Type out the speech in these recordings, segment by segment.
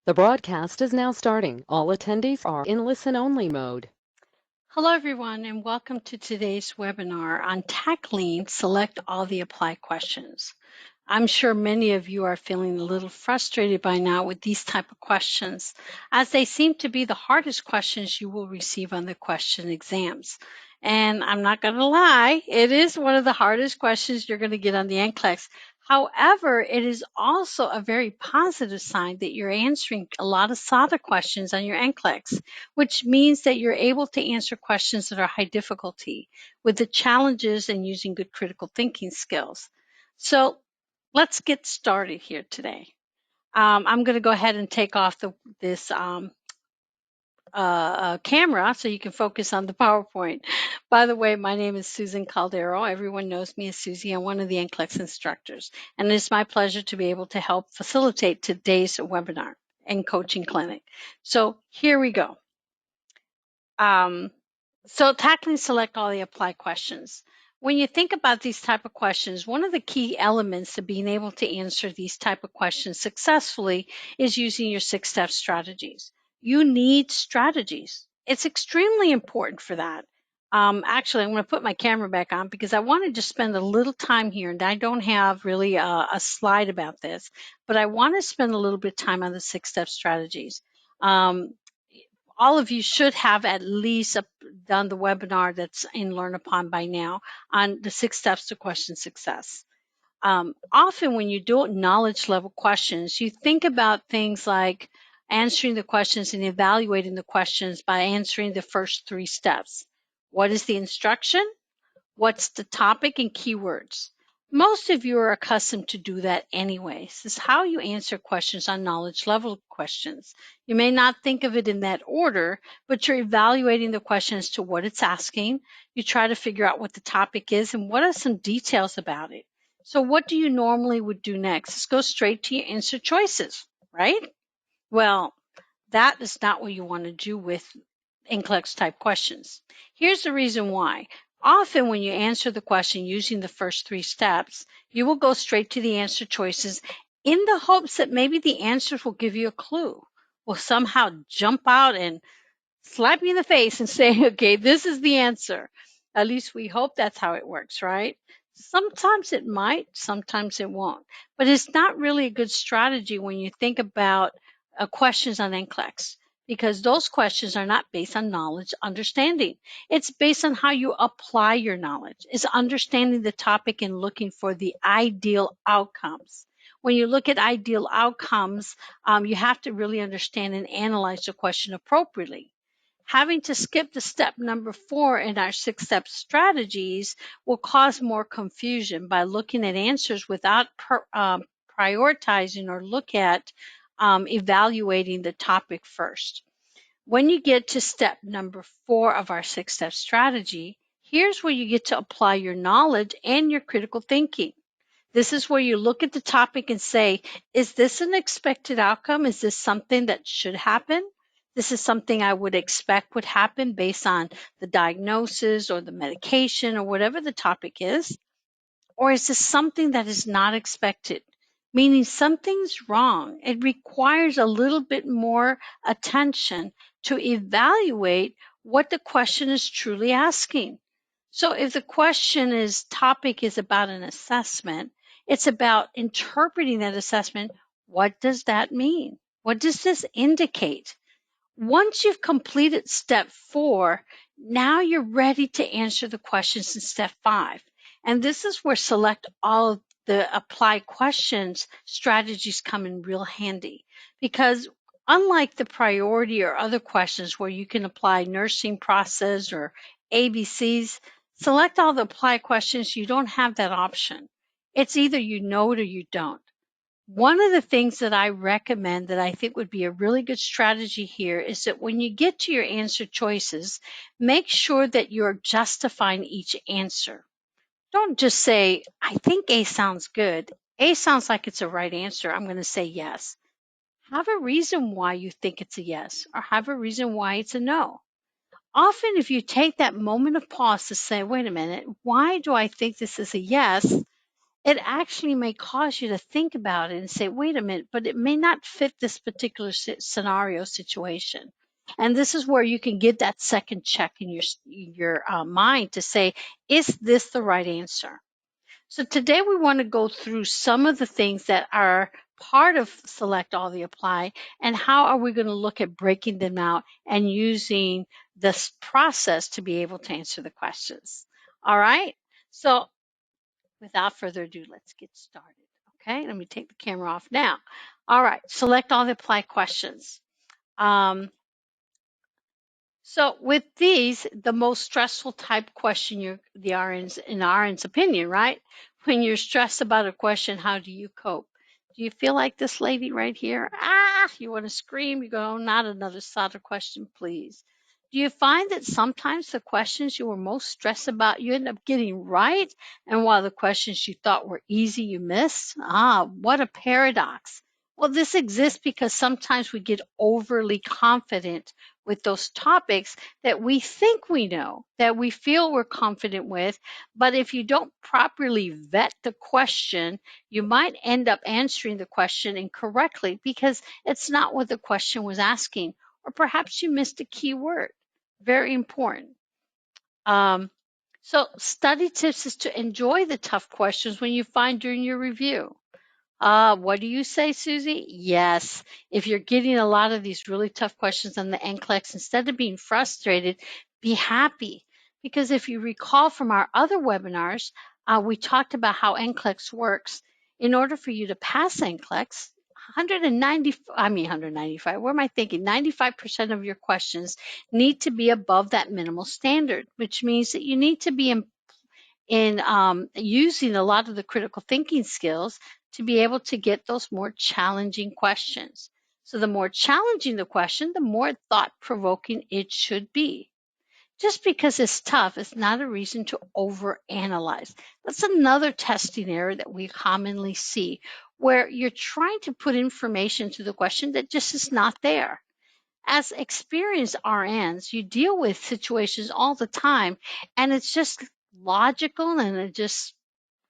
The broadcast is now starting. All attendees are in listen-only mode. Hello, everyone, and welcome to today's webinar on tackling Select All the Apply questions. I'm sure many of you are feeling a little frustrated by now with these type of questions, as they seem to be the hardest questions you will receive on the question exams. And I'm not going to lie, it is one of the hardest questions you're going to get on the NCLEX. However, it is also a very positive sign that you're answering a lot of SATA questions on your NCLEX, which means that you're able to answer questions that are high difficulty with the challenges and using good critical thinking skills. So let's get started here today. I'm going to go ahead and take off this camera so you can focus on the PowerPoint. By the way, my name is Susan Caldero. Everyone knows me as Susie. I'm one of the NCLEX instructors, and it's my pleasure to be able to help facilitate today's webinar and coaching clinic. So here we go. So tackling select all the apply questions. When you think about these type of questions, one of the key elements to being able to answer these type of questions successfully is using your 6-step strategies. You need strategies. It's extremely important for that. Actually, I'm going to put my camera back on because I want to just spend a little time here, and I don't have really a slide about this, but I want to spend a little bit of time on the 6-step strategies. All of you should have at least done the webinar that's in Learn Upon by now on the 6 steps to question success. Often when you do knowledge level questions, you think about things like answering the questions and evaluating the questions by answering the first 3 steps. What is the instruction? What's the topic and keywords? Most of you are accustomed to do that anyways. This is how you answer questions on knowledge level questions. You may not think of it in that order, but you're evaluating the question as to what it's asking. You try to figure out what the topic is and what are some details about it. So what do you normally would do next? Let's go straight to your answer choices, right? Well, that is not what you want to do with NCLEX type questions. Here's the reason why. Often when you answer the question using the first 3 steps, you will go straight to the answer choices in the hopes that maybe the answers will give you a clue, will somehow jump out and slap you in the face and say, okay, this is the answer. At least we hope that's how it works, right? Sometimes it might, sometimes it won't. But it's not really a good strategy when you think about questions on NCLEX, because those questions are not based on knowledge, understanding. It's based on how you apply your knowledge. It's understanding the topic and looking for the ideal outcomes. When you look at ideal outcomes, you have to really understand and analyze the question appropriately. Having to skip the step number 4 in our 6-step strategies will cause more confusion by looking at answers without prioritizing or look at evaluating the topic first. When you get to step number 4 of our 6-step strategy, here's where you get to apply your knowledge and your critical thinking. This is where you look at the topic and say, is this an expected outcome? Is this something that should happen? This is something I would expect would happen based on the diagnosis or the medication or whatever the topic is. Or is this something that is not expected? Meaning something's wrong. It requires a little bit more attention to evaluate what the question is truly asking. So if the topic is about an assessment, it's about interpreting that assessment. What does that mean? What does this indicate? Once you've completed step 4, now you're ready to answer the questions in step 5. And this is where select all of the apply questions strategies come in real handy, because unlike the priority or other questions where you can apply nursing process or ABCs, select all the apply questions, you don't have that option. It's either you know it or you don't. One of the things that I recommend that I think would be a really good strategy here is that when you get to your answer choices, make sure that you're justifying each answer. Don't just say, I think A sounds good. A sounds like it's a right answer. I'm going to say yes. Have a reason why you think it's a yes, or have a reason why it's a no. Often if you take that moment of pause to say, wait a minute, why do I think this is a yes? it actually may cause you to think about it and say, wait a minute, but it may not fit this particular scenario situation. And this is where you can get that second check in your mind to say, is this the right answer? So today we want to go through some of the things that are part of Select All the Apply, and how are we going to look at breaking them out and using this process to be able to answer the questions. All right. So without further ado, let's get started. Okay, let me take the camera off now. All right, select all the apply questions. So with these, the most stressful type question, the RN's, in RN's opinion, right? When you're stressed about a question, how do you cope? Do you feel like this lady right here? You want to scream. You go, oh, not another SATA question, please. Do you find that sometimes the questions you were most stressed about, you end up getting right? And while the questions you thought were easy, you miss? What a paradox. Well, this exists because sometimes we get overly confident with those topics that we think we know, that we feel we're confident with. But if you don't properly vet the question, you might end up answering the question incorrectly because it's not what the question was asking, or perhaps you missed a key word. Very important. So study tips is to enjoy the tough questions when you find during your review. What do you say, Susie? Yes. If you're getting a lot of these really tough questions on the NCLEX, instead of being frustrated, be happy. Because if you recall from our other webinars, we talked about how NCLEX works. In order for you to pass NCLEX, 195, what am I thinking? 95% of your questions need to be above that minimal standard, which means that you need to be in using a lot of the critical thinking skills to be able to get those more challenging questions. So the more challenging the question, the more thought-provoking it should be. Just because it's tough is not a reason to overanalyze. That's another testing error that we commonly see, where you're trying to put information to the question that just is not there. As experienced RNs, you deal with situations all the time, and it's just logical and it just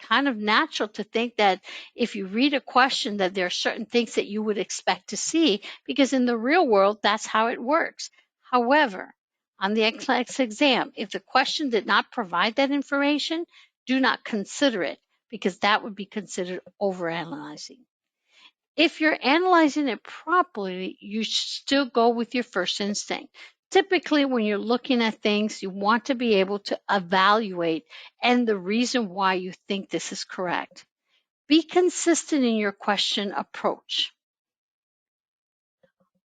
kind of natural to think that if you read a question that there are certain things that you would expect to see, because in the real world, that's how it works. However, on the NCLEX exam, if the question did not provide that information, do not consider it, because that would be considered overanalyzing. If you're analyzing it properly, you should still go with your first instinct. Typically, when you're looking at things, you want to be able to evaluate and the reason why you think this is correct. Be consistent in your question approach.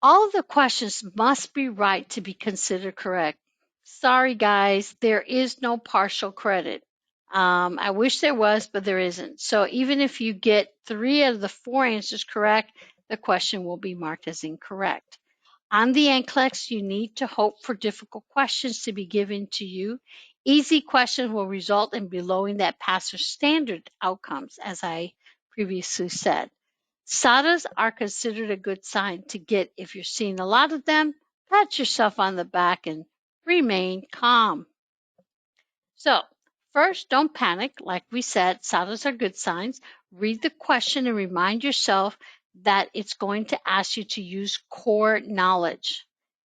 All of the questions must be right to be considered correct. Sorry, guys, there is no partial credit. I wish there was, but there isn't. So even if you get 3 out of the 4 answers correct, the question will be marked as incorrect. On the NCLEX, you need to hope for difficult questions to be given to you. Easy questions will result in below that passer standard outcomes, as I previously said. SATAs are considered a good sign to get. If you're seeing a lot of them, pat yourself on the back and remain calm. So first, don't panic. Like we said, SATAs are good signs. Read the question and remind yourself that it's going to ask you to use core knowledge.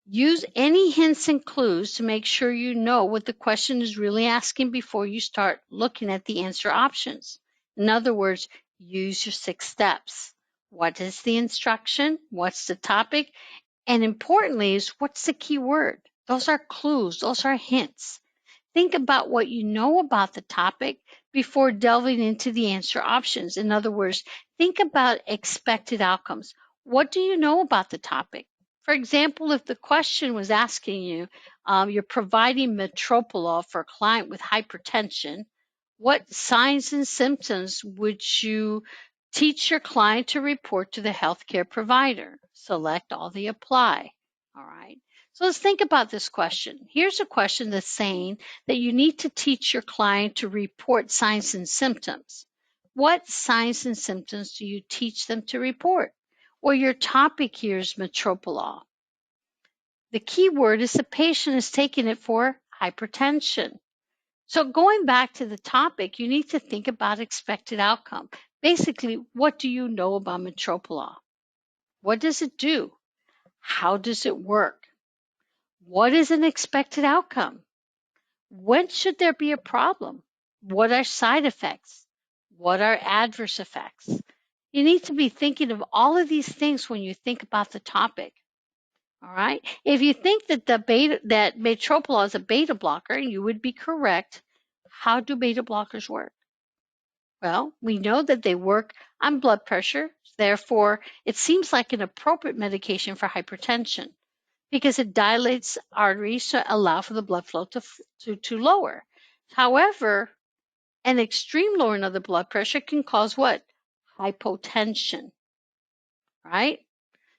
Use any hints and clues to make sure you know what the question is really asking before you start looking at the answer options. In other words, use your 6 steps. What is the instruction? What's the topic? And importantly is, what's the key word? Those are clues. Those are hints. Think about what you know about the topic before delving into the answer options. In other words, think about expected outcomes. What do you know about the topic? For example, if the question was asking you, you're providing metoprolol for a client with hypertension, what signs and symptoms would you teach your client to report to the healthcare provider? Select all the apply. All right. So let's think about this question. Here's a question that's saying that you need to teach your client to report signs and symptoms. What signs and symptoms do you teach them to report? Well, your topic here is metoprolol. The key word is the patient is taking it for hypertension. So going back to the topic, you need to think about expected outcome. Basically, what do you know about Metropolaw? What does it do? How does it work? What is an expected outcome? When should there be a problem? What are side effects? What are adverse effects? You need to be thinking of all of these things when you think about the topic. All right. If you think that that Metropolaw is a beta blocker, you would be correct. How do beta blockers work? Well, we know that they work on blood pressure. Therefore, it seems like an appropriate medication for hypertension because it dilates arteries to allow for the blood flow to lower. However, an extreme lowering of the blood pressure can cause what? Hypotension, right?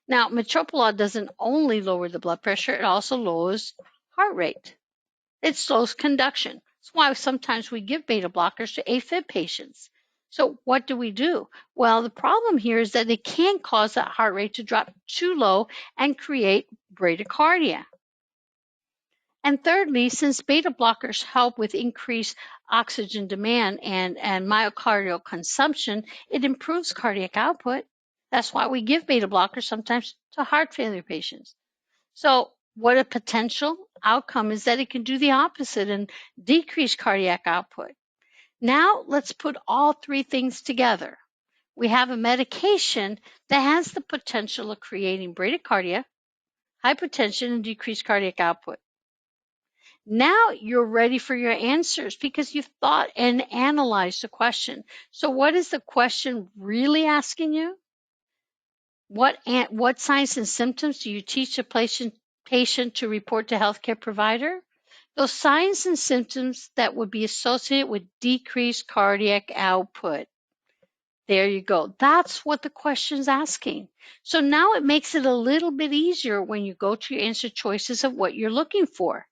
Now, Metropolaw doesn't only lower the blood pressure, it also lowers heart rate. It slows conduction. That's why sometimes we give beta blockers to AFib patients. So what do? Well, the problem here is that it can cause that heart rate to drop too low and create bradycardia. And thirdly, since beta blockers help with increased oxygen demand and myocardial consumption, it improves cardiac output. That's why we give beta blockers sometimes to heart failure patients. So what a potential outcome is that it can do the opposite and decrease cardiac output. Now let's put all three things together. We have a medication that has the potential of creating bradycardia, hypertension, and decreased cardiac output. Now you're ready for your answers because you've thought and analyzed the question. So what is the question really asking you? What signs and symptoms do you teach a patient to report to healthcare provider? Those signs and symptoms that would be associated with decreased cardiac output. There you go. That's what the question's asking. So now it makes it a little bit easier when you go to your answer choices of what you're looking for,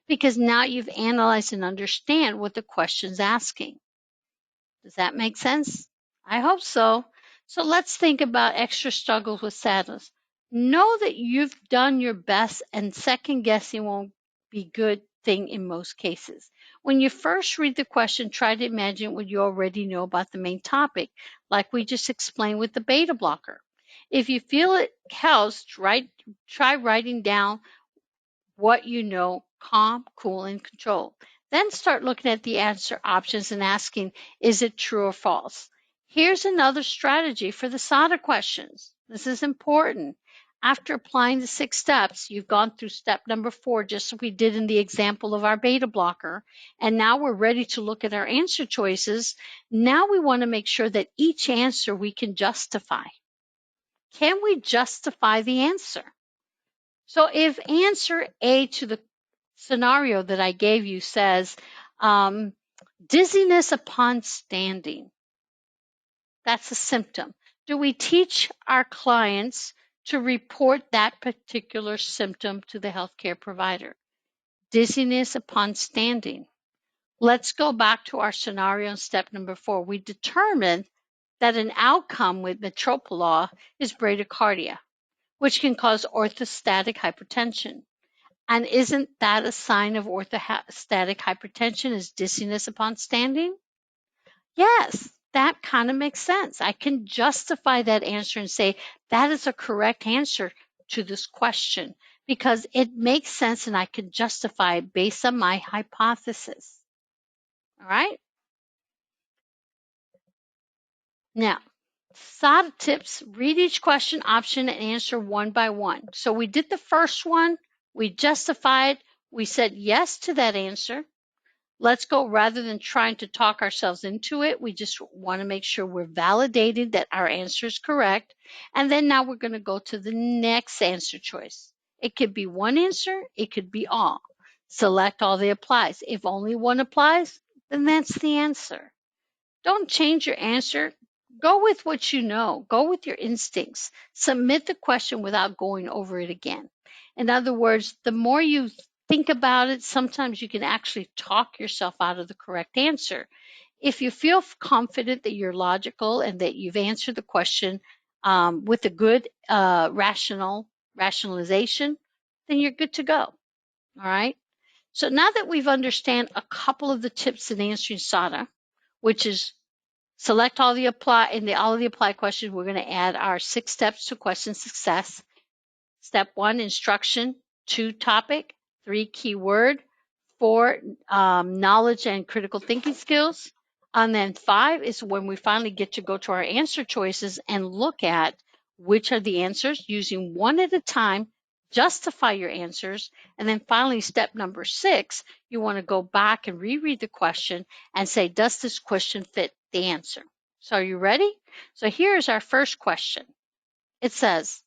because now you've analyzed and understand what the question's asking. Does that make sense? I hope so. So let's think about extra struggles with sadness. Know that you've done your best and second guessing won't be a good thing in most cases. When you first read the question, try to imagine what you already know about the main topic, like we just explained with the beta blocker. If you feel it helps, try writing down what you know, calm, cool, and control. Then start looking at the answer options and asking, is it true or false? Here's another strategy for the SATA questions. This is important. After applying the 6 steps, you've gone through step number 4, just as we did in the example of our beta blocker. And now we're ready to look at our answer choices. Now we want to make sure that each answer we can justify. Can we justify the answer? So if answer A to the scenario that I gave you says dizziness upon standing, that's a symptom. Do we teach our clients to report that particular symptom to the healthcare provider? Dizziness upon standing. Let's go back to our scenario in step number 4. We determined that an outcome with Metropolaw is bradycardia, which can cause orthostatic hypertension. And isn't that a sign of orthostatic hypertension is dizziness upon standing? Yes, that kind of makes sense. I can justify that answer and say that is a correct answer to this question because it makes sense and I can justify it based on my hypothesis. All right? Now, SATA tips, read each question option and answer one by one. So we did the first one, we justified, we said yes to that answer. Let's go, rather than trying to talk ourselves into it, we just want to make sure we're validating that our answer is correct. And then now we're going to go to the next answer choice. It could be one answer, it could be all. Select all that applies. If only one applies, then that's the answer. Don't change your answer. Go with what you know. Go with your instincts. Submit the question without going over it again. In other words, the more you think about it, sometimes you can actually talk yourself out of the correct answer. If you feel confident that you're logical and that you've answered the question with a good rationalization, then you're good to go. All right. So now that we've understand a couple of the tips in answering SATA, which is select all the apply questions, we're going to add our 6 steps to question success. Step 1, instruction. 2, topic. 3, keyword. 4, knowledge and critical thinking skills. And then 5 is when we finally get to go to our answer choices and look at which are the answers, using one at a time, justify your answers. And then finally, step number 6, you want to go back and reread the question and say, does this question fit the answer? So are you ready? So here's our first question. It says,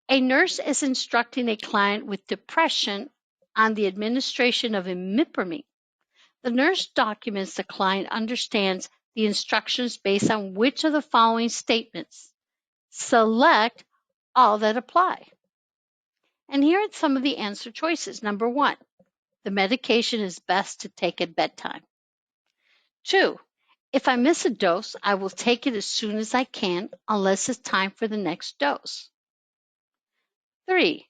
a nurse is instructing a client with depression on the administration of imipramine. The nurse documents the client understands the instructions based on which of the following statements. Select all that apply. And here are some of the answer choices. Number 1, the medication is best to take at bedtime. 2, if I miss a dose, I will take it as soon as I can unless it's time for the next dose. 3,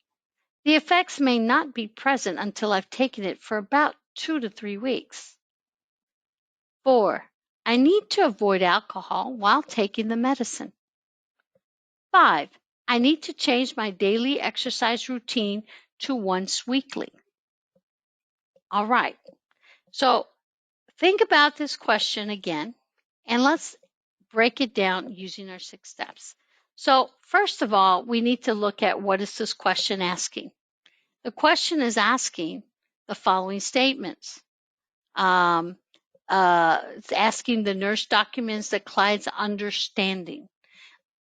the effects may not be present until I've taken it for about 2 to 3 weeks. 4, I need to avoid alcohol while taking the medicine. 5, I need to change my daily exercise routine to once weekly. All right, so think about this question again, and let's break it down using our 6 steps. So first of all, we need to look at what is this question asking. The question is asking the following statements. It's asking the nurse documents the client's understanding.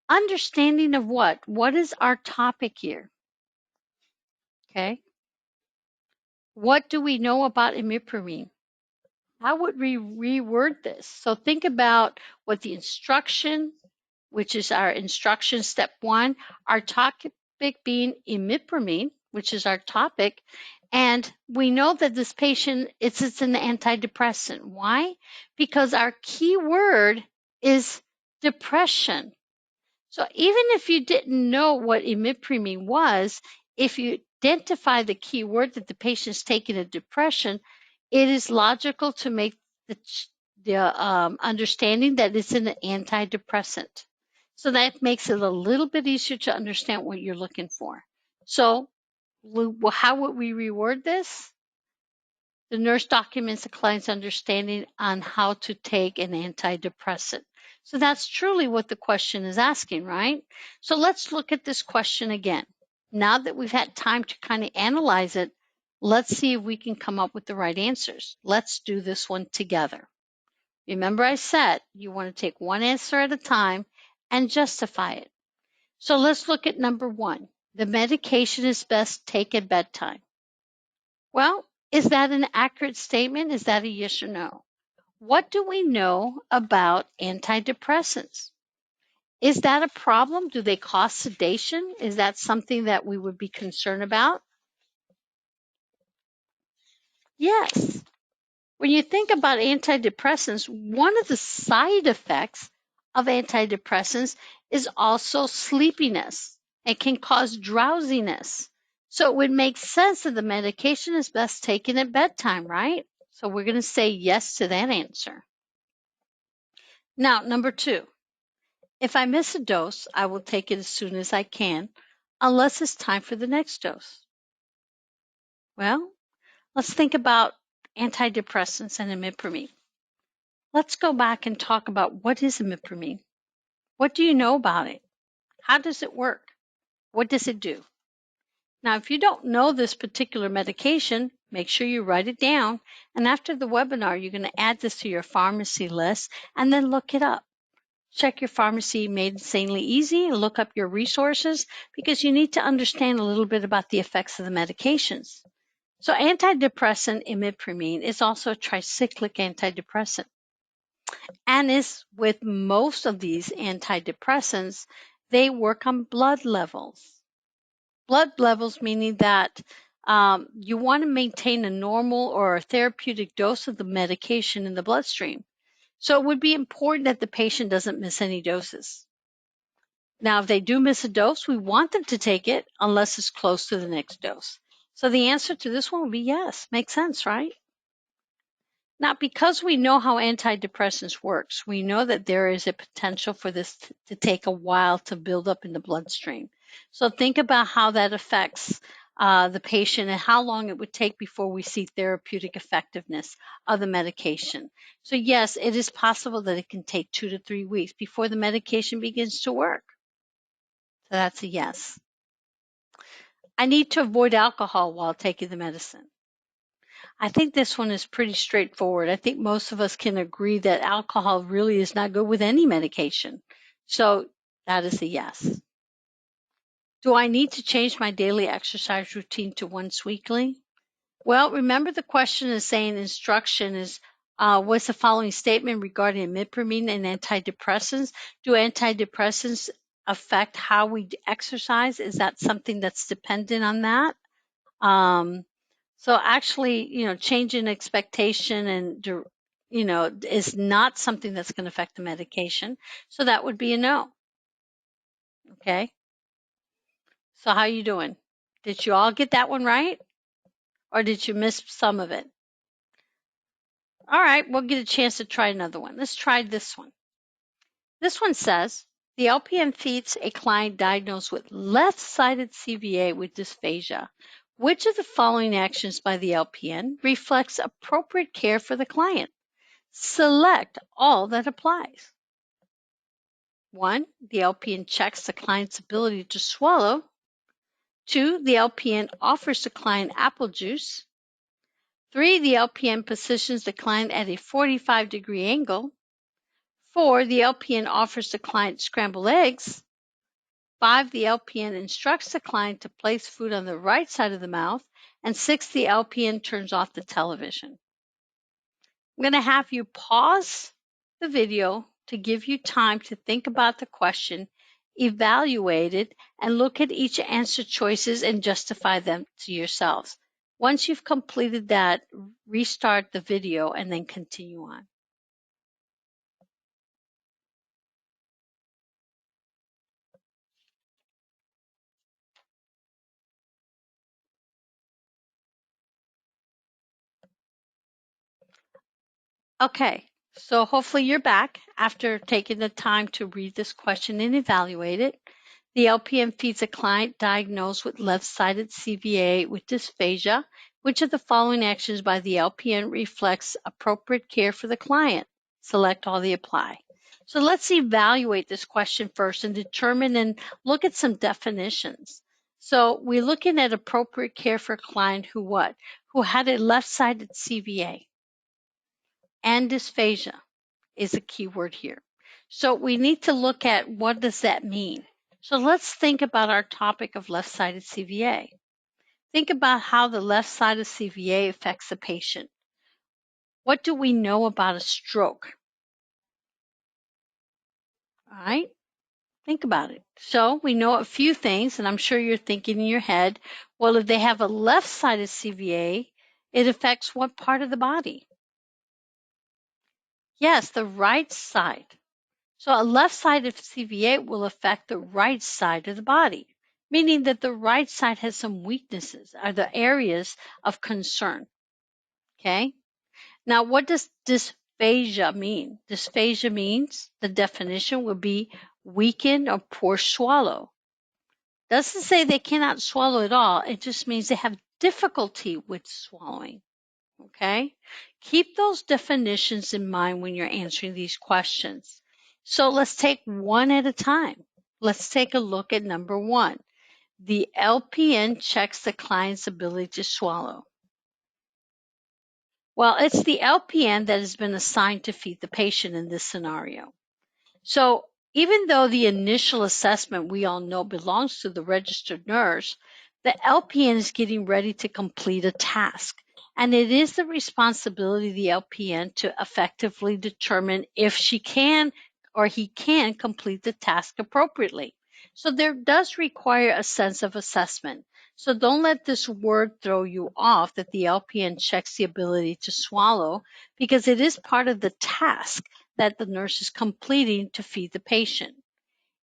Understanding of what? What is our topic here? Okay. What do we know about imipramine? How would we reword this? So think about what the instruction, which is our instruction step 1, our topic being imipramine, which is our topic. And we know that this patient, it's an antidepressant. Why? Because our key word is depression. So even if you didn't know what imipramine was, if you identify the key word that the patient is taking a depression, it is logical to make the understanding that it's an antidepressant. So that makes it a little bit easier to understand what you're looking for. So how would we reword this? The nurse documents the client's understanding on how to take an antidepressant. So that's truly what the question is asking, right? So let's look at this question again. Now that we've had time to kind of analyze it, let's see if we can come up with the right answers. Let's do this one together. Remember I said you want to take one answer at a time and justify it. So let's look at number 1. The medication is best taken at bedtime. Well, is that an accurate statement? Is that a yes or no? What do we know about antidepressants? Is that a problem? Do they cause sedation? Is that something that we would be concerned about? Yes. When you think about antidepressants, one of the side effects of antidepressants is also sleepiness. It can cause drowsiness. So it would make sense that the medication is best taken at bedtime, right? So we're going to say yes to that answer. Now, number 2, if I miss a dose, I will take it as soon as I can, unless it's time for the next dose. Well, let's think about antidepressants and imipramine. Let's go back and talk about what is imipramine. What do you know about it? How does it work? What does it do? Now, if you don't know this particular medication, make sure you write it down. And after the webinar, you're going to add this to your pharmacy list and then look it up. Check your pharmacy Made Insanely Easy and look up your resources because you need to understand a little bit about the effects of the medications. So antidepressant imipramine is also a tricyclic antidepressant. And as with most of these antidepressants, they work on blood levels. Blood levels meaning that you want to maintain a normal or a therapeutic dose of the medication in the bloodstream. So it would be important that the patient doesn't miss any doses. Now, if they do miss a dose, we want them to take it unless it's close to the next dose. So the answer to this one would be yes. Makes sense, right? Now, because we know how antidepressants works, we know that there is a potential for this to take a while to build up in the bloodstream. So think about how that affects the patient and how long it would take before we see therapeutic effectiveness of the medication. So yes, it is possible that it can take 2 to 3 weeks before the medication begins to work. So that's a yes. I need to avoid alcohol while taking the medicine. I think this one is pretty straightforward. I think most of us can agree that alcohol really is not good with any medication. So that is a yes. Do I need to change my daily exercise routine to once weekly? Well, remember the question is saying instruction is what's the following statement regarding imipramine and antidepressants? Do antidepressants affect how we exercise? Is that something that's dependent on that? So actually, changing expectation and, is not something that's going to affect the medication. So that would be a no. Okay. So how are you doing? Did you all get that one right? Or did you miss some of it? All right, we'll get a chance to try another one. Let's try this one. This one says, the LPN feeds a client diagnosed with left-sided CVA with dysphagia. Which of the following actions by the LPN reflects appropriate care for the client? Select all that applies. 1, the LPN checks the client's ability to swallow. 2, the LPN offers the client apple juice. 3, the LPN positions the client at a 45-degree angle. 4, the LPN offers the client scrambled eggs. 5, the LPN instructs the client to place food on the right side of the mouth. And 6, the LPN turns off the television. I'm going to have you pause the video to give you time to think about the question, evaluate it, and look at each answer choices and justify them to yourselves. Once you've completed that, restart the video and then continue on. Okay, so hopefully you're back after taking the time to read this question and evaluate it. The LPN feeds a client diagnosed with left-sided CVA with dysphagia. Which of the following actions by the LPN reflects appropriate care for the client? Select all the apply. So let's evaluate this question first and determine and look at some definitions. So we're looking at appropriate care for a client who what? Who had a left-sided CVA. And dysphagia is a key word here. So we need to look at what does that mean. So let's think about our topic of left-sided CVA. Think about how the left side of CVA affects the patient. What do we know about a stroke? All right, think about it. So we know a few things, and I'm sure you're thinking in your head, well, if they have a left-sided CVA, it affects what part of the body? Yes, the right side. So a left-sided CVA will affect the right side of the body, meaning that the right side has some weaknesses, are the areas of concern. Okay. Now, what does dysphagia mean? Dysphagia means the definition would be weakened or poor swallow. Doesn't say they cannot swallow at all. It just means they have difficulty with swallowing. Okay? Keep those definitions in mind when you're answering these questions. So let's take one at a time. Let's take a look at number 1. The LPN checks the client's ability to swallow. Well, it's the LPN that has been assigned to feed the patient in this scenario. So even though the initial assessment we all know belongs to the registered nurse, the LPN is getting ready to complete a task. And it is the responsibility of the LPN to effectively determine if she can or he can complete the task appropriately. So there does require a sense of assessment. So don't let this word throw you off that the LPN checks the ability to swallow, because it is part of the task that the nurse is completing to feed the patient.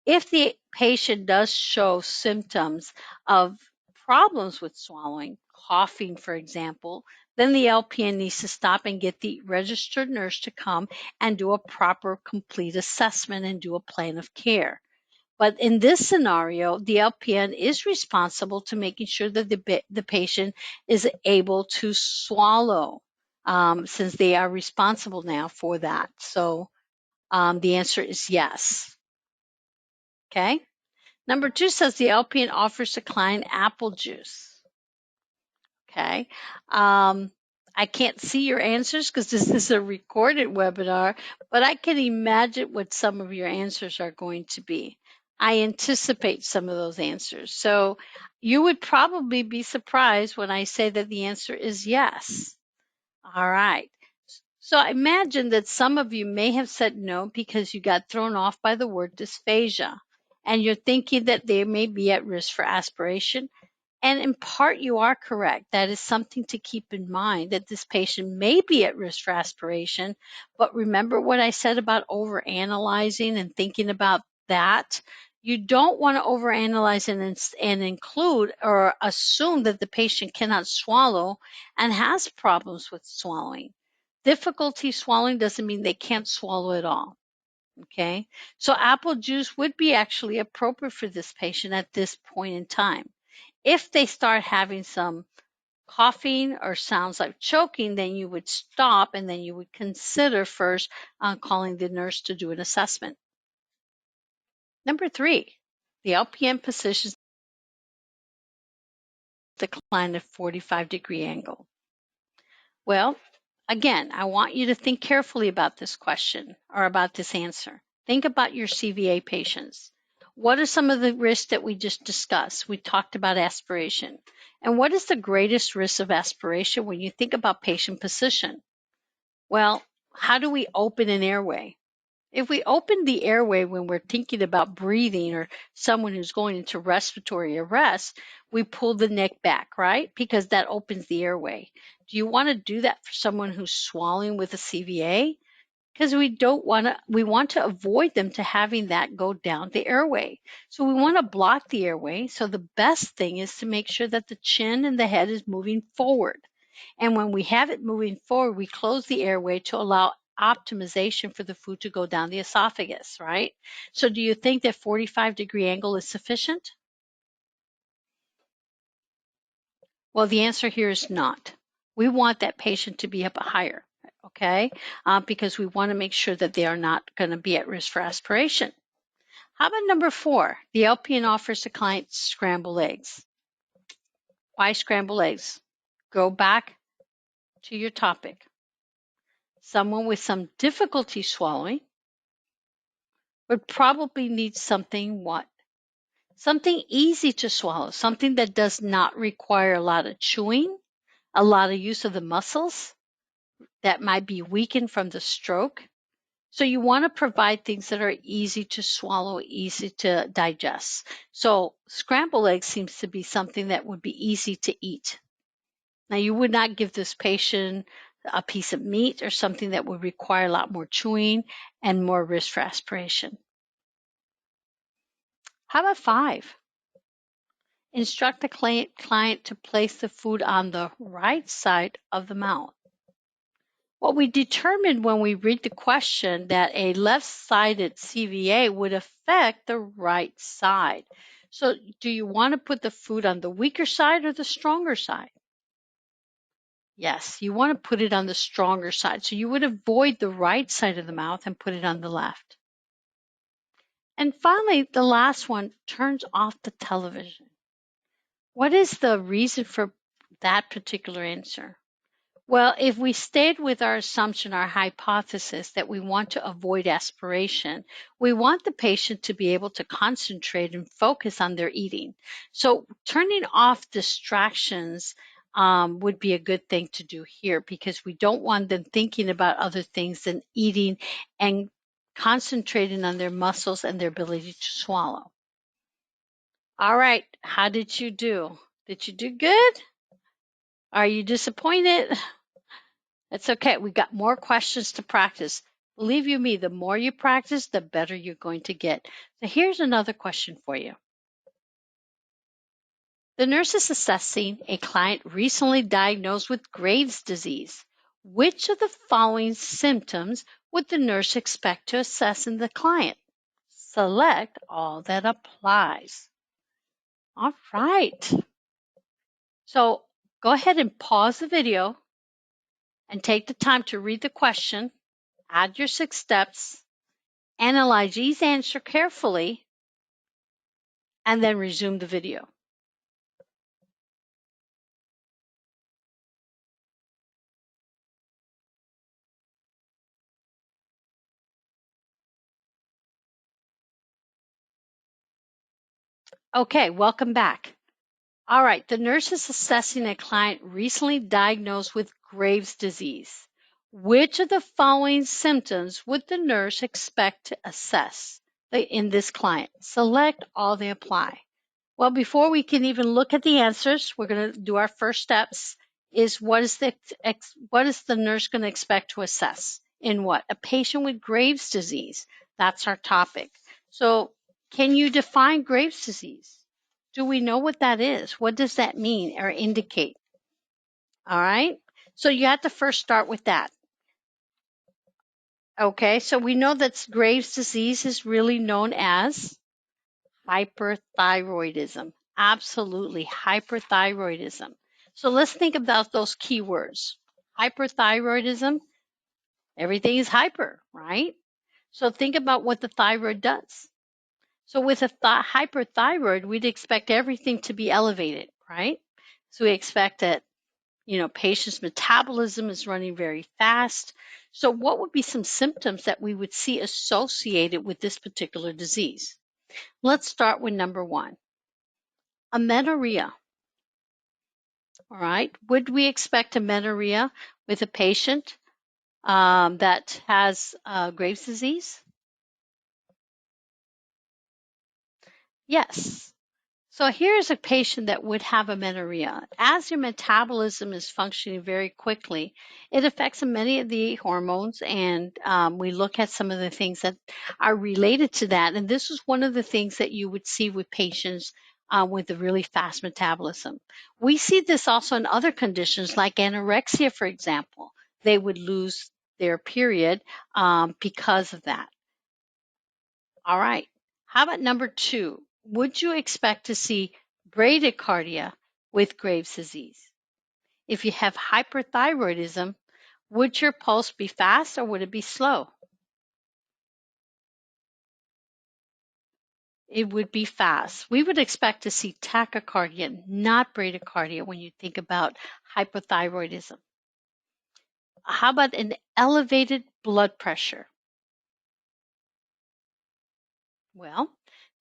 If the patient does show symptoms of problems with swallowing, coughing, for example, then the LPN needs to stop and get the registered nurse to come and do a proper, complete assessment and do a plan of care. But in this scenario, the LPN is responsible to making sure that the patient is able to swallow, since they are responsible now for that. So the answer is yes. Okay. Number 2 says the LPN offers the client apple juice. Okay. I can't see your answers because this is a recorded webinar, but I can imagine what some of your answers are going to be. I anticipate some of those answers. So you would probably be surprised when I say that the answer is yes. All right. So I imagine that some of you may have said no because you got thrown off by the word dysphagia, and you're thinking that they may be at risk for aspiration. And in part, you are correct. That is something to keep in mind, that this patient may be at risk for aspiration. But remember what I said about overanalyzing and thinking about that? You don't want to overanalyze and include or assume that the patient cannot swallow and has problems with swallowing. Difficulty swallowing doesn't mean they can't swallow at all. Okay, so apple juice would be actually appropriate for this patient at this point in time. If they start having some coughing or sounds like choking, then you would stop and then you would consider first calling the nurse to do an assessment. Number 3, the LPN positions the client at 45-degree angle. Well, again, I want you to think carefully about this question or about this answer. Think about your CVA patients. What are some of the risks that we just discussed? We talked about aspiration. And what is the greatest risk of aspiration when you think about patient position? Well, how do we open an airway? If we open the airway when we're thinking about breathing or someone who's going into respiratory arrest, we pull the neck back, right? Because that opens the airway. Do you want to do that for someone who's swallowing with a CVA? Because we want to avoid them to having that go down the airway. So we want to block the airway. So the best thing is to make sure that the chin and the head is moving forward. And when we have it moving forward, we close the airway to allow optimization for the food to go down the esophagus, right? So do you think that 45-degree angle is sufficient? Well, the answer here is not. We want that patient to be up higher, okay? Because we want to make sure that they are not going to be at risk for aspiration. How about number 4? The LPN offers the client scrambled eggs. Why scrambled eggs? Go back to your topic. Someone with some difficulty swallowing would probably need something what? Something easy to swallow, something that does not require a lot of chewing, a lot of use of the muscles that might be weakened from the stroke. So you want to provide things that are easy to swallow, easy to digest. So scrambled eggs seems to be something that would be easy to eat. Now you would not give this patient a piece of meat or something that would require a lot more chewing and more risk for aspiration. How about 5? Instruct the client to place the food on the right side of the mouth. Well, we determined when we read the question that a left-sided CVA would affect the right side. So do you want to put the food on the weaker side or the stronger side? Yes, you want to put it on the stronger side. So you would avoid the right side of the mouth and put it on the left. And finally, the last one, turns off the television. What is the reason for that particular answer? Well, if we stayed with our assumption, our hypothesis that we want to avoid aspiration, we want the patient to be able to concentrate and focus on their eating. So turning off distractions would be a good thing to do here, because we don't want them thinking about other things than eating and concentrating on their muscles and their ability to swallow. All right, how did you do? Did you do good? Are you disappointed? It's okay. We got more questions to practice. Believe you me, the more you practice, the better you're going to get. So here's another question for you. The nurse is assessing a client recently diagnosed with Graves' disease. Which of the following symptoms would the nurse expect to assess in the client? Select all that applies. All right. So go ahead and pause the video and take the time to read the question, add your 6 steps, analyze each answer carefully, and then resume the video. Okay, welcome back. All right, the nurse is assessing a client recently diagnosed with Graves' disease. Which of the following symptoms would the nurse expect to assess in this client? Select all they apply. Well, before we can even look at the answers, we're going to do our first steps. Is what is the nurse going to expect to assess in what? A patient with Graves' disease. That's our topic. So, can you define Graves' disease? Do we know what that is? What does that mean or indicate? All right. So you have to first start with that. Okay. So we know that Graves' disease is really known as hyperthyroidism. Absolutely, hyperthyroidism. So let's think about those keywords. Hyperthyroidism, everything is hyper, right? So think about what the thyroid does. So with a hyperthyroid, we'd expect everything to be elevated, right? So we expect that, patient's metabolism is running very fast. So what would be some symptoms that we would see associated with this particular disease? Let's start with number 1. Amenorrhea. All right. Would we expect amenorrhea with a patient that has Graves' disease? Yes. So here's a patient that would have amenorrhea. As your metabolism is functioning very quickly, it affects many of the hormones, and we look at some of the things that are related to that. And this is one of the things that you would see with patients with a really fast metabolism. We see this also in other conditions like anorexia, for example. They would lose their period because of that. All right. How about number 2? Would you expect to see bradycardia with Graves' disease? If you have hyperthyroidism, would your pulse be fast or would it be slow? It would be fast. We would expect to see tachycardia, not bradycardia, when you think about hypothyroidism. How about an elevated blood pressure? Well,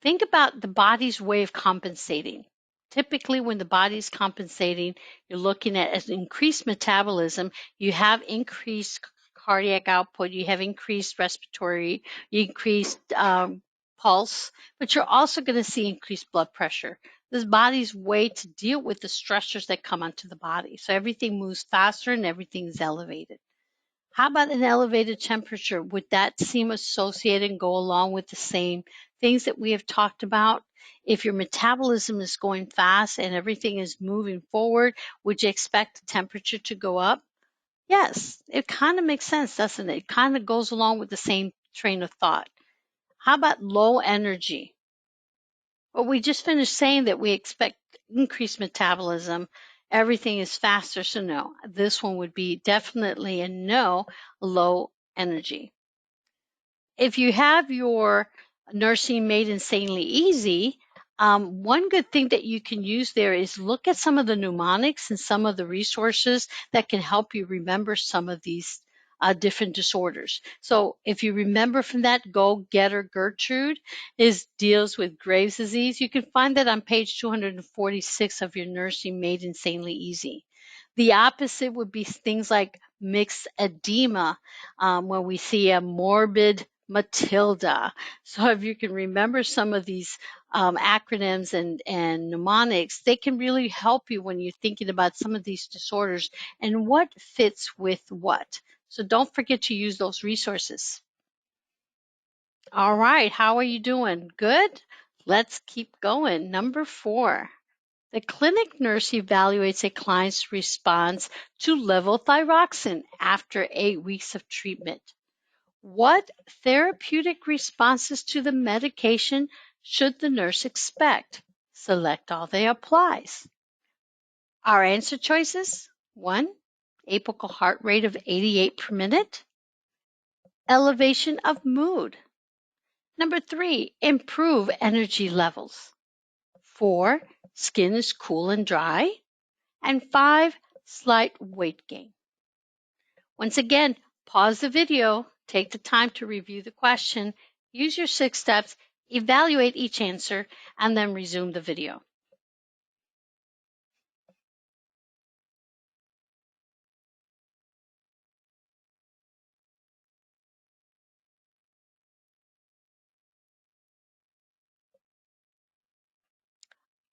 think about the body's way of compensating. Typically, when the body's compensating, you're looking at as increased metabolism, you have increased cardiac output, you have increased respiratory, increased pulse, but you're also going to see increased blood pressure. This body's way to deal with the stressors that come onto the body. So everything moves faster and everything is elevated. How about an elevated temperature? Would that seem associated and go along with the same things that we have talked about? If your metabolism is going fast and everything is moving forward, would you expect the temperature to go up? Yes, it kind of makes sense, doesn't it? It kind of goes along with the same train of thought. How about low energy? Well, we just finished saying that we expect increased metabolism. Everything is faster, so no. This one would be definitely a no, low energy. If you have your nursing made insanely easy, one good thing that you can use there is look at some of the mnemonics and some of the resources that can help you remember some of these different disorders. So if you remember from that, Go Getter Gertrude deals with Graves' disease. You can find that on page 246 of your Nursing Made Insanely Easy. The opposite would be things like mixed edema, when we see a morbid Matilda. So if you can remember some of these acronyms and mnemonics, they can really help you when you're thinking about some of these disorders and what fits with what. So don't forget to use those resources. All right, how are you doing? Good? Let's keep going. Number 4. The clinic nurse evaluates a client's response to levothyroxine after 8 weeks of treatment. What therapeutic responses to the medication should the nurse expect? Select all the applies. Our answer choices: 1, apical heart rate of 88 per minute. Elevation of mood. Number 3, improve energy levels. 4, skin is cool and dry. And 5, slight weight gain. Once again, pause the video, take the time to review the question, use your 6 steps, evaluate each answer, and then resume the video.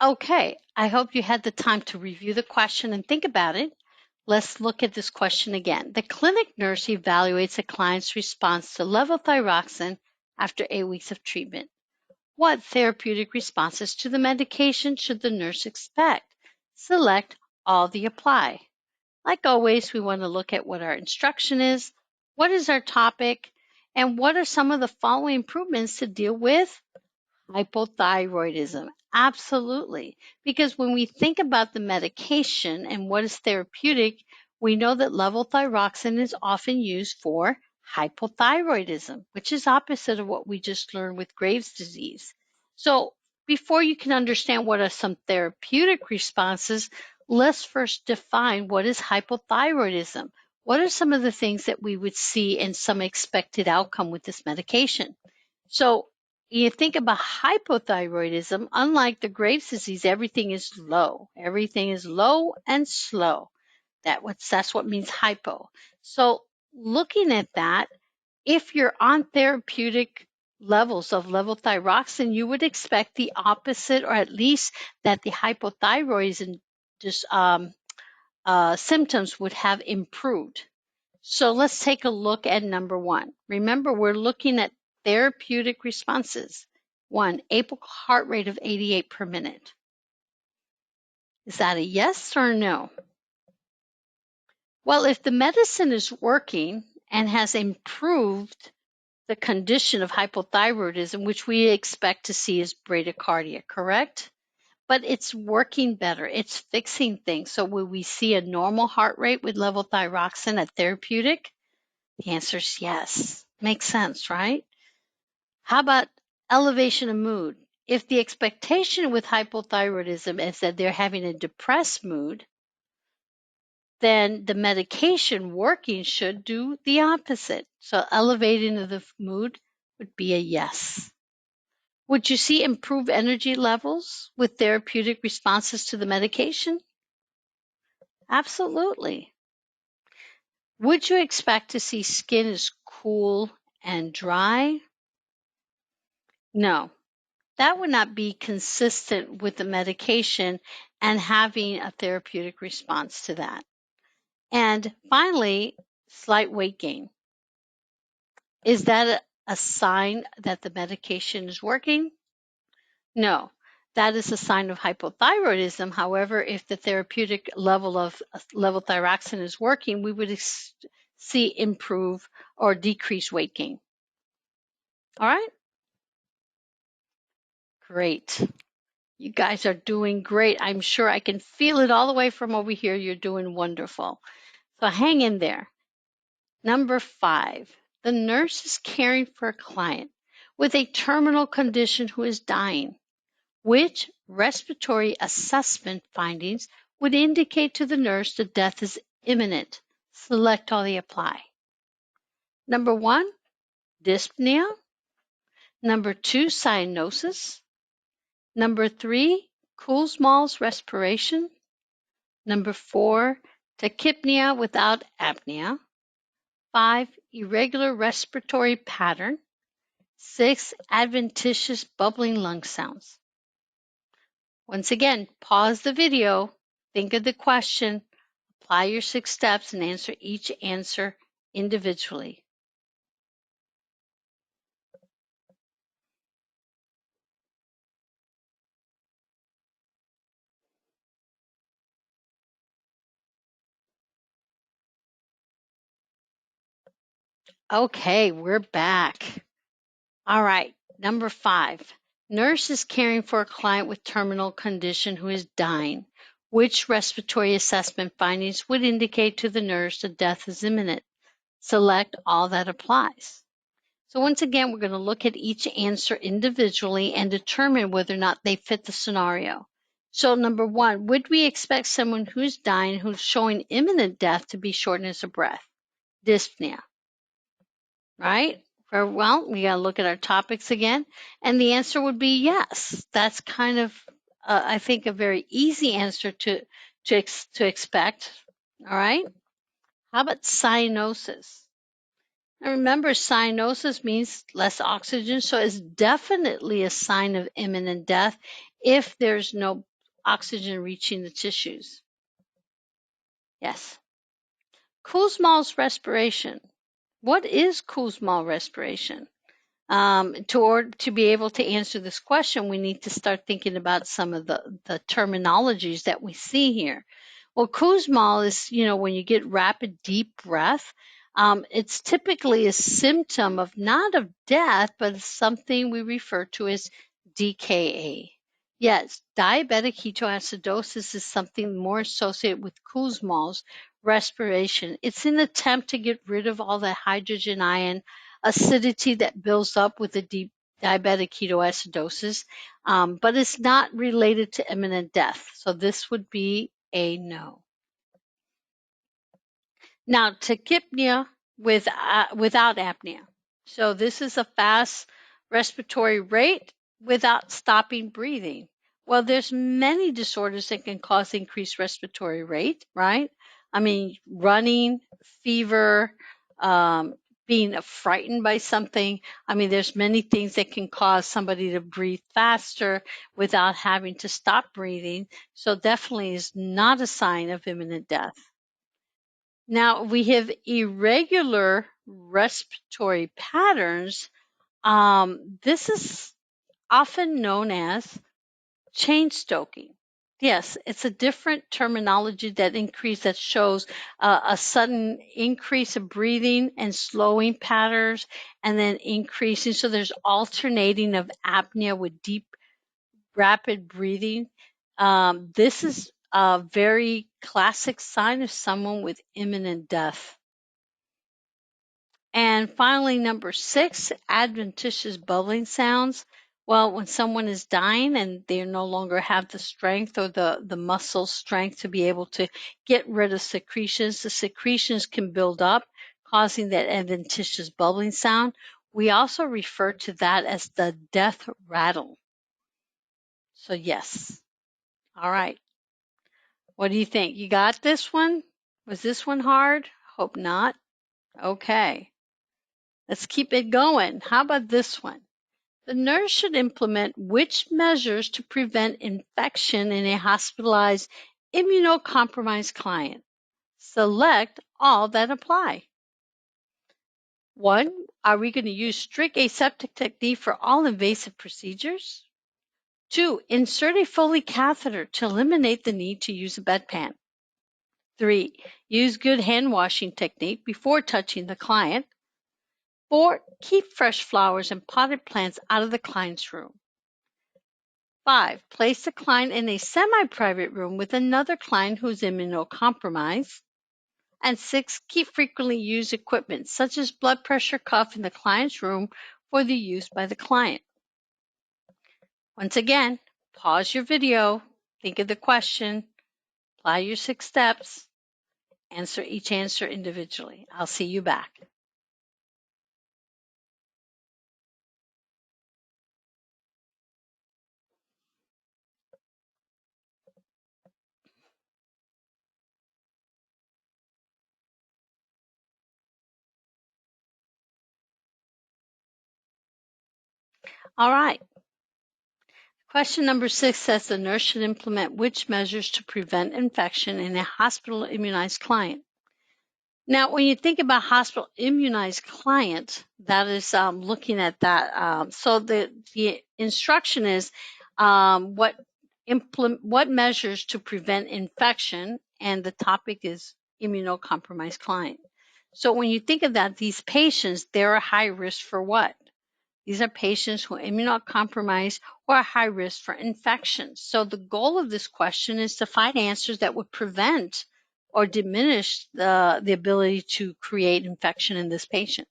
Okay, I hope you had the time to review the question and think about it. Let's look at this question again. The clinic nurse evaluates a client's response to levothyroxine after 8 weeks of treatment. What therapeutic responses to the medication should the nurse expect? Select all the apply. Like always, we want to look at what our instruction is, what is our topic, and what are some of the following improvements to deal with hypothyroidism. Absolutely. Because when we think about the medication and what is therapeutic, we know that levothyroxine is often used for hypothyroidism, which is opposite of what we just learned with Graves' disease. So before you can understand what are some therapeutic responses, let's first define what is hypothyroidism. What are some of the things that we would see in some expected outcome with this medication? So you think about hypothyroidism, unlike the Graves' disease, everything is low. Everything is low and slow. That's what means hypo. So looking at that, if you're on therapeutic levels of levothyroxine, you would expect the opposite, or at least that the hypothyroidism symptoms would have improved. So let's take a look at number 1. Remember, we're looking at therapeutic responses. 1, apical heart rate of 88 per minute. Is that a yes or no? Well, if the medicine is working and has improved the condition of hypothyroidism, which we expect to see is bradycardia, correct? But it's working better. It's fixing things. So will we see a normal heart rate with levothyroxine at therapeutic? The answer is yes. Makes sense, right? How about elevation of mood? If the expectation with hypothyroidism is that they're having a depressed mood, then the medication working should do the opposite. So elevating of the mood would be a yes. Would you see improved energy levels with therapeutic responses to the medication? Absolutely. Would you expect to see skin is cool and dry? No. That would not be consistent with the medication and having a therapeutic response to that. And finally, slight weight gain. Is that a sign that the medication is working? No, that is a sign of hypothyroidism. However, if the therapeutic level of levothyroxine is working, we would see improve or decrease weight gain. All right? Great. You guys are doing great. I'm sure I can feel it all the way from over here. You're doing wonderful. So hang in there. Number 5, the nurse is caring for a client with a terminal condition who is dying. Which respiratory assessment findings would indicate to the nurse that death is imminent? Select all the apply. Number 1, dyspnea. Number 2, cyanosis. Number 3, Kussmaul's respiration. Number 4, tachypnea without apnea. 5, irregular respiratory pattern. 6, adventitious bubbling lung sounds. Once again, pause the video, think of the question, apply your 6 steps, and answer each answer individually. Okay, we're back. All right, number 5. Nurse is caring for a client with terminal condition who is dying. Which respiratory assessment findings would indicate to the nurse that death is imminent? Select all that applies. So once again, we're going to look at each answer individually and determine whether or not they fit the scenario. So number 1, would we expect someone who's dying, who's showing imminent death, to be shortness of breath? Dyspnea, right? Well, we got to look at our topics again. And the answer would be yes. That's kind of, I think, a very easy answer to expect. All right. How about cyanosis? Now remember, cyanosis means less oxygen, so it's definitely a sign of imminent death if there's no oxygen reaching the tissues. Yes. Kussmaul's respiration. What is Kussmaul respiration? To be able to answer this question, we need to start thinking about some of the terminologies that we see here. Well, Kussmaul is, when you get rapid, deep breath, it's typically a symptom of not of death, but something we refer to as DKA. Yes, diabetic ketoacidosis is something more associated with Kussmaul's respiration. It's an attempt to get rid of all the hydrogen ion acidity that builds up with the deep diabetic ketoacidosis, but it's not related to imminent death. So this would be a no. Now, tachypnea without apnea. So this is a fast respiratory rate without stopping breathing. Well, there's many disorders that can cause increased respiratory rate, right? I mean, running, fever, being frightened by something. I mean, there's many things that can cause somebody to breathe faster without having to stop breathing. So definitely is not a sign of imminent death. Now we have irregular respiratory patterns. This is often known as chain stoking. Yes, it's a different terminology that shows a sudden increase of breathing and slowing patterns, and then increasing. So there's alternating of apnea with deep, rapid breathing. This is a very classic sign of someone with imminent death. And finally, number 6, adventitious bubbling sounds. Well, when someone is dying and they no longer have the strength or the muscle strength to be able to get rid of secretions, the secretions can build up, causing that adventitious bubbling sound. We also refer to that as the death rattle. So yes. All right. What do you think? You got this one? Was this one hard? Hope not. Okay. Let's keep it going. How about this one? The nurse should implement which measures to prevent infection in a hospitalized immunocompromised client? Select all that apply. 1, are we going to use strict aseptic technique for all invasive procedures? 2, insert a Foley catheter to eliminate the need to use a bedpan. 3, use good hand washing technique before touching the client. 4, keep fresh flowers and potted plants out of the client's room. 5, place the client in a semi-private room with another client who's immunocompromised. And 6, keep frequently used equipment such as blood pressure cuff in the client's room for the use by the client. Once again, pause your video, think of the question, apply your 6 steps, answer each answer individually. I'll see you back. All right. Question number 6 says the nurse should implement which measures to prevent infection in a hospital immunized client? Now, when you think about hospital immunized client, that is looking at that. So the instruction is what measures to prevent infection, and the topic is immunocompromised client. So when you think of that, these patients, they're a high risk for what? These are patients who are immunocompromised or are high risk for infections. So the goal of this question is to find answers that would prevent or diminish the ability to create infection in this patient.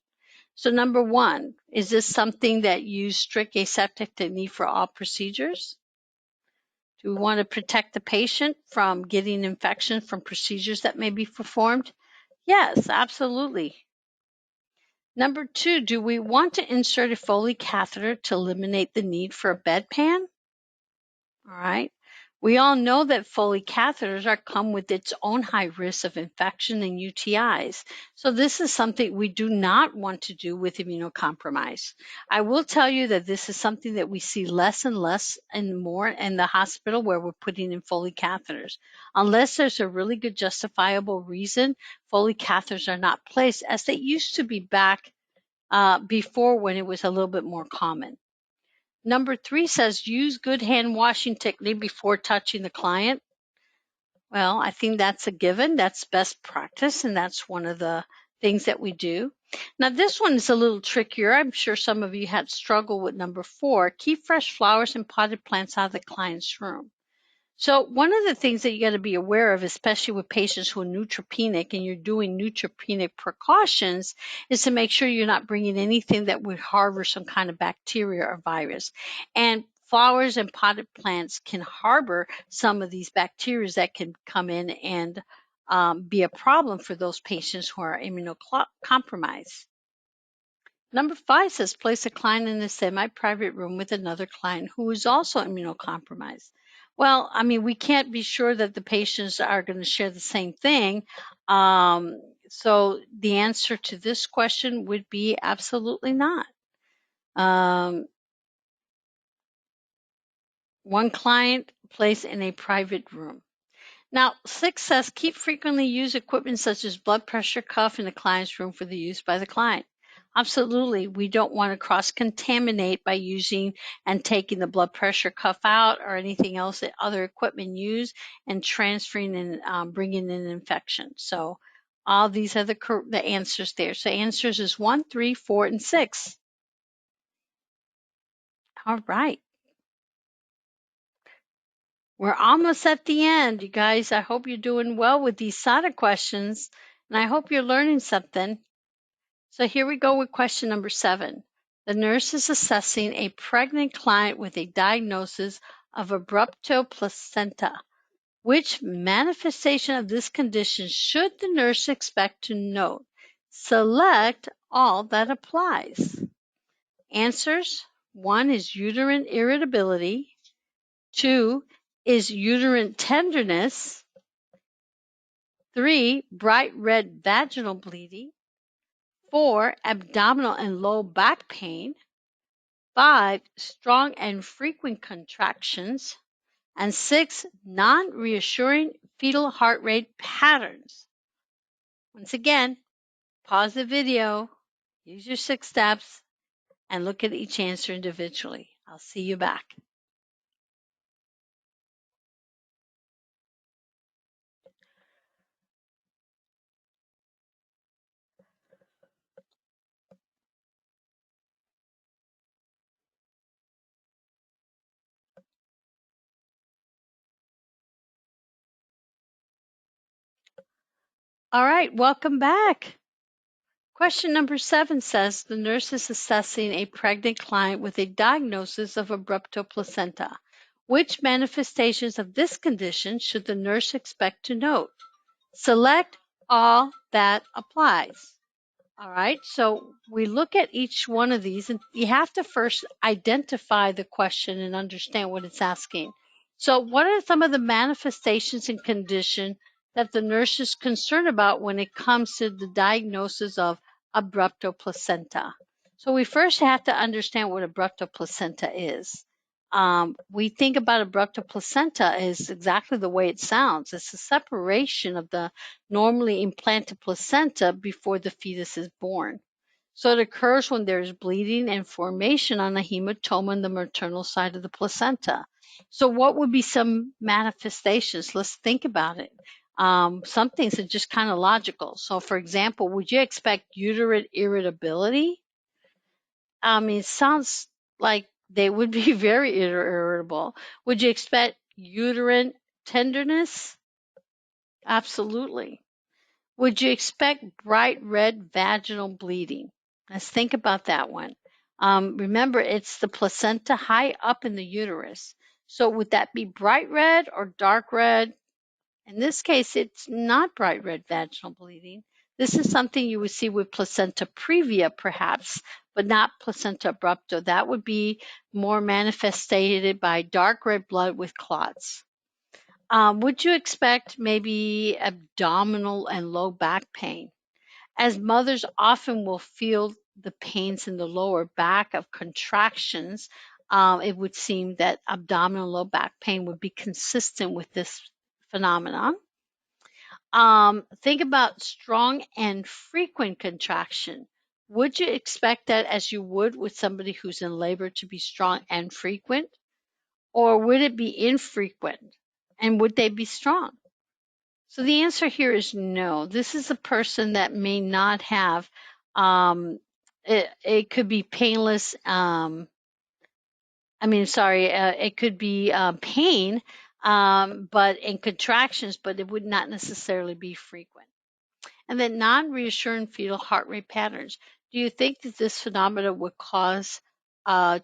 So number one, is this something that use strict aseptic technique for all procedures? Do we want to protect the patient from getting infection from procedures that may be performed? Yes, absolutely. Number two, do we want to insert a Foley catheter to eliminate the need for a bedpan? All right. We all know that Foley catheters come with its own high risk of infection and UTIs. So this is something we do not want to do with immunocompromise. I will tell you that this is something that we see less and less and more in the hospital where we're putting in Foley catheters. Unless there's a really good justifiable reason, Foley catheters are not placed as they used to be back before, when it was a little bit more common. Number three says use good hand washing technique before touching the client. Well, I think that's a given. That's best practice, and that's one of the things that we do. Now, this one is a little trickier. I'm sure some of you had struggled with number four. Keep fresh flowers and potted plants out of the client's room. So one of the things that you got to be aware of, especially with patients who are neutropenic and you're doing neutropenic precautions, is to make sure you're not bringing anything that would harbor some kind of bacteria or virus. And flowers and potted plants can harbor some of these bacteria that can come in and be a problem for those patients who are immunocompromised. Number five says place a client in a semi-private room with another client who is also immunocompromised. Well, I mean, we can't be sure that the patients are going to share the same thing. So the answer to this question would be absolutely not. One client placed in a private room. Now, 6 says keep frequently used equipment such as blood pressure cuff in the client's room for the use by the client. Absolutely, we don't want to cross-contaminate by using and taking the blood pressure cuff out or anything else that other equipment use and transferring and bringing in infection. So all these are the answers there. So answers is 1, 3, 4, and 6. All right. We're almost at the end, you guys. I hope you're doing well with these SATA questions, and I hope you're learning something. So here we go with question number 7. The nurse is assessing a pregnant client with a diagnosis of abrupto placenta. Which manifestation of this condition should the nurse expect to note? Select all that applies. Answers: 1 is uterine irritability. 2 is uterine tenderness. 3, bright red vaginal bleeding. 4, abdominal and low back pain. 5, strong and frequent contractions. And 6, non-reassuring fetal heart rate patterns. Once again, pause the video, use your 6 steps, and look at each answer individually. I'll see you back. All right, welcome back. Question number 7 says the nurse is assessing a pregnant client with a diagnosis of abrupto placenta. Which manifestations of this condition should the nurse expect to note? Select all that applies. All right, so we look at each one of these, and you have to first identify the question and understand what it's asking. So what are some of the manifestations and condition that the nurse is concerned about when it comes to the diagnosis of abrupto placenta? So we first have to understand what abrupto placenta is. We think about abrupto placenta as exactly the way it sounds. It's a separation of the normally implanted placenta before the fetus is born. So it occurs when there is bleeding and formation on a hematoma on the maternal side of the placenta. So what would be some manifestations? Let's think about it. Some things are just kind of logical. So, for example, would you expect uterine irritability? It sounds like they would be very irritable. Would you expect uterine tenderness? Absolutely. Would you expect bright red vaginal bleeding? Let's think about that one. Remember, it's the placenta high up in the uterus. So would that be bright red or dark red? In this case, it's not bright red vaginal bleeding. This is something you would see with placenta previa, perhaps, but not placenta abrupta. That would be more manifested by dark red blood with clots. Would you expect maybe abdominal and low back pain? As mothers often will feel the pains in the lower back of contractions, it would seem that abdominal low back pain would be consistent with this phenomenon. Think about strong and frequent contraction. Would you expect that as you would with somebody who's in labor to be strong and frequent? Or would it be infrequent? And would they be strong? So the answer here is no. This is a person that may not have, it could be painless. It could be pain, but in contractions, but it would not necessarily be frequent. And then non-reassuring fetal heart rate patterns. Do you think that this phenomena would cause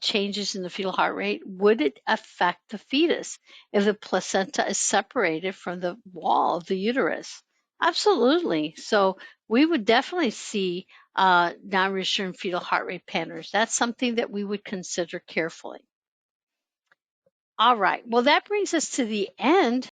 changes in the fetal heart rate? Would it affect the fetus if the placenta is separated from the wall of the uterus? Absolutely. So we would definitely see non-reassuring fetal heart rate patterns. That's something that we would consider carefully. All right. Well, that brings us to the end